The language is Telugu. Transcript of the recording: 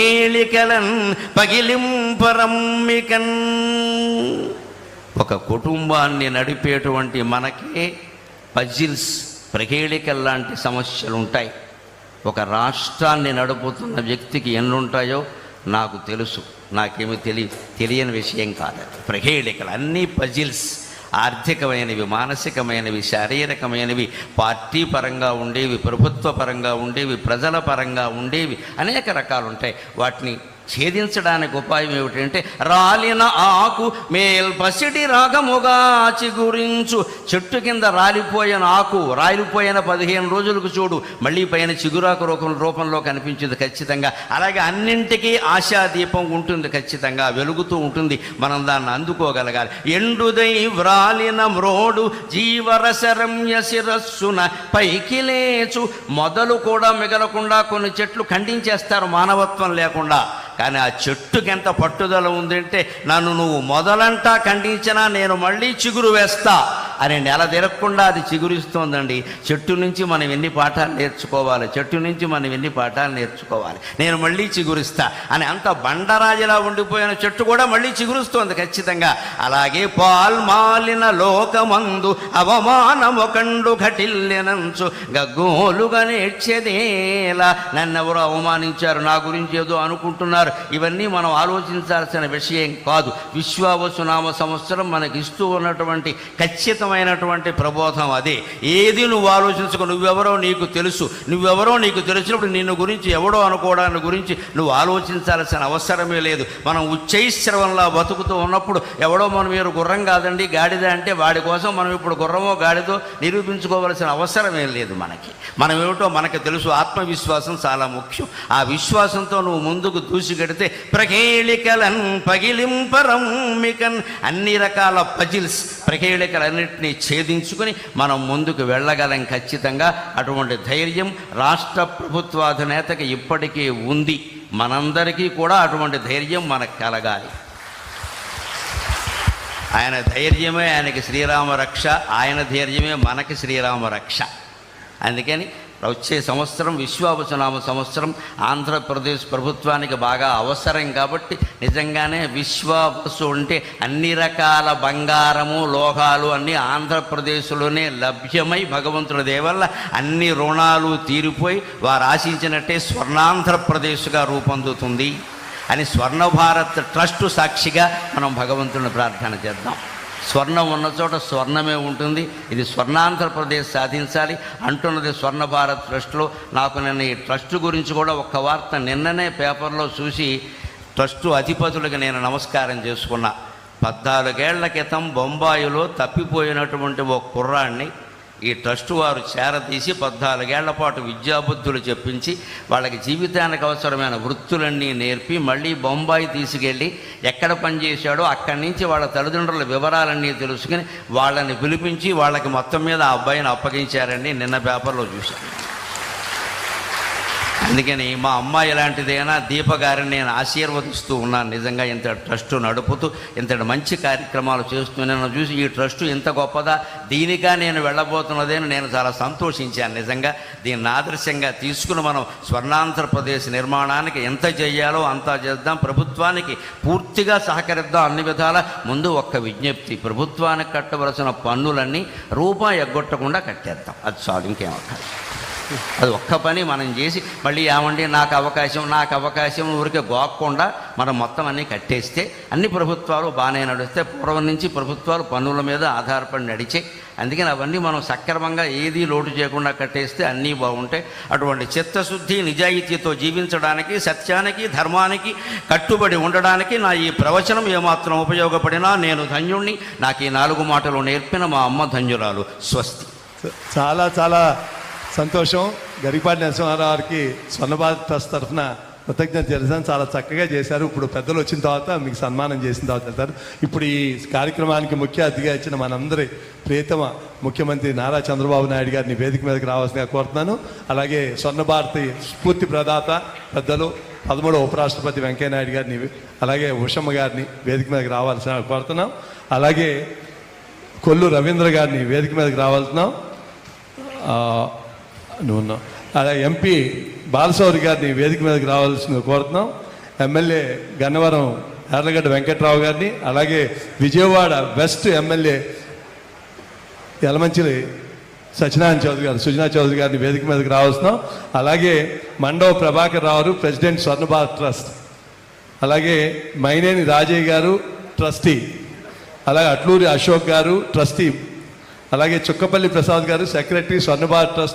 ఏళికలన్ పగిలింపరమ్మికన్. ఒక కుటుంబాన్ని నడిపేటువంటి మనకే పజిల్స్, ప్రహేళికల్ లాంటి సమస్యలు ఉంటాయి. ఒక రాష్ట్రాన్ని నడుపుతున్న వ్యక్తికి ఎన్నుంటాయో నాకు తెలుసు, నాకేమీ తెలియని విషయం కాదు. ప్రహేళికలు అన్నీ పజిల్స్, ఆర్థికమైనవి, మానసికమైనవి, శారీరకమైనవి, పార్టీ పరంగా ఉండేవి, ప్రభుత్వ పరంగా ఉండేవి, ప్రజల పరంగా ఉండేవి, అనేక రకాలు ఉంటాయి. వాటిని ఛేదించడానికి ఉపాయం ఏమిటంటే రాలిన ఆకు మేల్ పసిడి రాగముగా చిగురించు. చెట్టు కింద రాలిపోయిన ఆకు రాలిపోయిన 15 రోజులకు చూడు మళ్ళీ పైన చిగురాకు రూపంలో కనిపించింది ఖచ్చితంగా. అలాగే అన్నింటికీ ఆశాదీపం ఉంటుంది, ఖచ్చితంగా వెలుగుతూ ఉంటుంది. మనం దాన్ని అందుకోగలగాలి. ఎండుదై వ్రాలిన మ్రోడు జీవరసరమ్య శిరస్సున పైకి లేచు. మొదలు కూడా మిగలకుండా కొన్ని చెట్లు ఖండించేస్తారు మానవత్వం లేకుండా. కానీ ఆ చెట్టుకి ఎంత పట్టుదల ఉందంటే నన్ను నువ్వు మొదలంటా ఖండించినా నేను మళ్ళీ చిగురు వేస్తా అని నెల తిరగకుండా అది చిగురిస్తోందండి. చెట్టు నుంచి మనం ఎన్ని పాఠాలు నేర్చుకోవాలి, చెట్టు నుంచి మనం ఎన్ని పాఠాలు నేర్చుకోవాలి, నేను మళ్ళీ చిగురిస్తా అని అంత బండరాజులా ఉండిపోయిన చెట్టు కూడా మళ్ళీ చిగురుస్తోంది ఖచ్చితంగా. అలాగే పాల్మాలిన లోకమందు అవమానము కండు ఘటిల్లెనంచు గగ్గోలుగా నేర్చేదేలా. నన్నెవరో అవమానించారు, నా గురించి ఏదో అనుకుంటున్నారు, ఇవన్నీ మనం ఆలోచించాల్సిన విషయం కాదు. విశ్వావసునామ సంవత్సరం మనకి ఇస్తూ ఉన్నటువంటి ఖచ్చితమైనటువంటి ప్రబోధం అదే. ఏది నువ్వు ఆలోచించుకో, నువ్వెవరో నీకు తెలుసు. నువ్వెవరో నీకు తెలిసినప్పుడు నిన్ను గురించి ఎవడో అనుకోవడాన్ని గురించి నువ్వు ఆలోచించాల్సిన అవసరమే లేదు. మనం ఉచ్చైశ్రవంలా బతుకుతూ ఉన్నప్పుడు ఎవడో మనం మీరు గుర్రం కాదండి గాడిద అంటే వాడి కోసం మనం ఇప్పుడు గుర్రమో గాడిదో నిరూపించుకోవాల్సిన అవసరమే లేదు. మనం ఏమిటో మనకు తెలుసు. ఆత్మవిశ్వాసం చాలా ముఖ్యం. ఆ విశ్వాసంతో నువ్వు ముందుకు దూసిగడితే ప్రహేళికలన్ పగిలింపరమ్మికన్, అన్ని రకాల పజిల్స్, ప్రహేళికలన్నింటినీ ఛేదించుకొని మనం ముందుకు వెళ్ళగలం ఖచ్చితంగా. అటువంటి ధైర్యం రాష్ట్ర ప్రభుత్వాధినేతకి ఇప్పటికీ ఉంది. మనందరికీ కూడా అటువంటి ధైర్యం మనకు కలగాలి. ఆయన ధైర్యమే ఆయనకి శ్రీరామ రక్ష, ఆయన ధైర్యమే మనకి శ్రీరామ రక్ష. అందుకని వచ్చే సంవత్సరం విశ్వావసునామ సంవత్సరం ఆంధ్రప్రదేశ్ ప్రభుత్వానికి బాగా అవసరం. కాబట్టి నిజంగానే విశ్వావసు అంటే అన్ని రకాల బంగారము లోహాలు అన్నీ ఆంధ్రప్రదేశ్లోనే లభ్యమై భగవంతుడి దయ వల్ల అన్ని రుణాలు తీరిపోయి వారు ఆశించినట్టే స్వర్ణాంధ్రప్రదేశ్గా రూపొందుతుంది అని స్వర్ణ భారత్ ట్రస్ట్ సాక్షిగా మనం భగవంతుని ప్రార్థన చేద్దాం. స్వర్ణం ఉన్న చోట స్వర్ణమే ఉంటుంది. ఇది స్వర్ణాంధ్రప్రదేశ్ సాధించాలి అంటున్నది స్వర్ణ భారత్ ట్రస్ట్లో. నాకు నిన్న ఈ ట్రస్ట్ గురించి కూడా ఒక్క వార్త నిన్ననే పేపర్లో చూసి ట్రస్టు అధిపతులకు నేను నమస్కారం చేసుకున్నా. 14 ఏళ్ల క్రితం బొంబాయిలో తప్పిపోయినటువంటి ఒక కుర్రాన్ని ఈ ట్రస్ట్ వారు చేరతీసి 14 ఏళ్ల పాటు విద్యాబుద్ధులు చెప్పించి వాళ్ళకి జీవితానికి అవసరమైన వృత్తులన్నీ నేర్పి మళ్ళీ బొంబాయి తీసుకెళ్ళి ఎక్కడ పనిచేశాడో అక్కడి నుంచి వాళ్ళ తల్లిదండ్రుల వివరాలన్నీ తెలుసుకుని వాళ్ళని పిలిపించి వాళ్ళకి మొత్తం మీద ఆ అబ్బాయిని అప్పగించారండి. నిన్న పేపర్లో చూశాను. అందుకని మా అమ్మాయి ఇలాంటిదైనా దీప గారిని నేను ఆశీర్వదిస్తూ ఉన్నాను. నిజంగా ఇంత ట్రస్టు నడుపుతూ ఇంతటి మంచి కార్యక్రమాలు చేస్తూ నేను చూసి ఈ ట్రస్టు ఇంత గొప్పదా, దీనిగా నేను వెళ్ళబోతున్నదేని నేను చాలా సంతోషించాను. నిజంగా దీన్ని ఆదర్శంగా తీసుకుని మనం స్వర్ణాంధ్రప్రదేశ్ నిర్మాణానికి ఎంత చేయాలో అంతా చేద్దాం. ప్రభుత్వానికి పూర్తిగా సహకరిద్దాం అన్ని విధాల. ముందు ఒక్క విజ్ఞప్తి, ప్రభుత్వానికి కట్టవలసిన పన్నులన్నీ రూపాయి ఎగ్గొట్టకుండా కట్టేద్దాం. అది చాలు, ఇంకేమక్కర్లేదు. అది ఒక్క పని మనం చేసి మళ్ళీ ఏమండి నాకు అవకాశం ఊరికే గోక్కుండా మనం మొత్తం అన్నీ కట్టేస్తే అన్ని ప్రభుత్వాలు బాగానే నడిస్తే. పూర్వం నుంచి ప్రభుత్వాలు పన్నుల మీద ఆధారపడి నడిచే. అందుకని అవన్నీ మనం సక్రమంగా ఏదీ లోటు చేయకుండా కట్టేస్తే అన్నీ బాగుంటాయి. అటువంటి చిత్తశుద్ధి నిజాయితీతో జీవించడానికి, సత్యానికి ధర్మానికి కట్టుబడి ఉండడానికి నా ఈ ప్రవచనం ఏమాత్రం ఉపయోగపడినా నేను ధన్యుణ్ణి. నాకు ఈ 4 మాటలు నేర్పిన మా అమ్మ ధన్యురాలు. స్వస్తి. చాలా చాలా సంతోషం. గరికపాటి నరసింహారావు గారికి స్వర్ణ భారత్ ట్రస్ట్ తరఫున కృతజ్ఞత తెలుసాను. చాలా చక్కగా చేశారు. ఇప్పుడు పెద్దలు వచ్చిన తర్వాత మీకు సన్మానం చేసిన తర్వాత వెళ్తారు. ఇప్పుడు ఈ కార్యక్రమానికి ముఖ్య అతిథిగా ఇచ్చిన మనందరి ప్రియతమ ముఖ్యమంత్రి నారా చంద్రబాబు నాయుడు గారిని వేదిక మీదకి రావాల్సిందిగా కోరుతున్నాను. అలాగే స్వర్ణ భారతి స్ఫూర్తి ప్రదాత పెద్దలు 13వ ఉపరాష్ట్రపతి వెంకయ్యనాయుడు గారిని, అలాగే ఉషమ్మ గారిని వేదిక మీదకి రావాల్సిన కోరుతున్నాం. అలాగే కొల్లు రవీంద్ర గారిని వేదిక మీదకి రావాల్సినాం. నువ్వు అలాగే ఎంపీ బాలశౌరి గారిని వేదిక మీదకి రావాల్సింది కోరుతున్నాం. ఎమ్మెల్యే గన్నవరం యార్లగడ్డ వెంకట్రావు గారిని, అలాగే విజయవాడ వెస్ట్ ఎమ్మెల్యే యలమంచిలి సత్యనారాయణ చౌదరి గారు, సుజనా చౌదరి గారిని వేదిక మీదకి రావాల్సినాం. అలాగే మండవ ప్రభాకర్ రావు ప్రెసిడెంట్ స్వర్ణభారత్ ట్రస్ట్, అలాగే మైనేని రాజయ్య గారు ట్రస్టీ, అలాగే అట్లూరి అశోక్ గారు ట్రస్టీ, అలాగే చుక్కపల్లి ప్రసాద్ గారు సెక్రటరీ స్వర్ణభారత్ ట్రస్ట్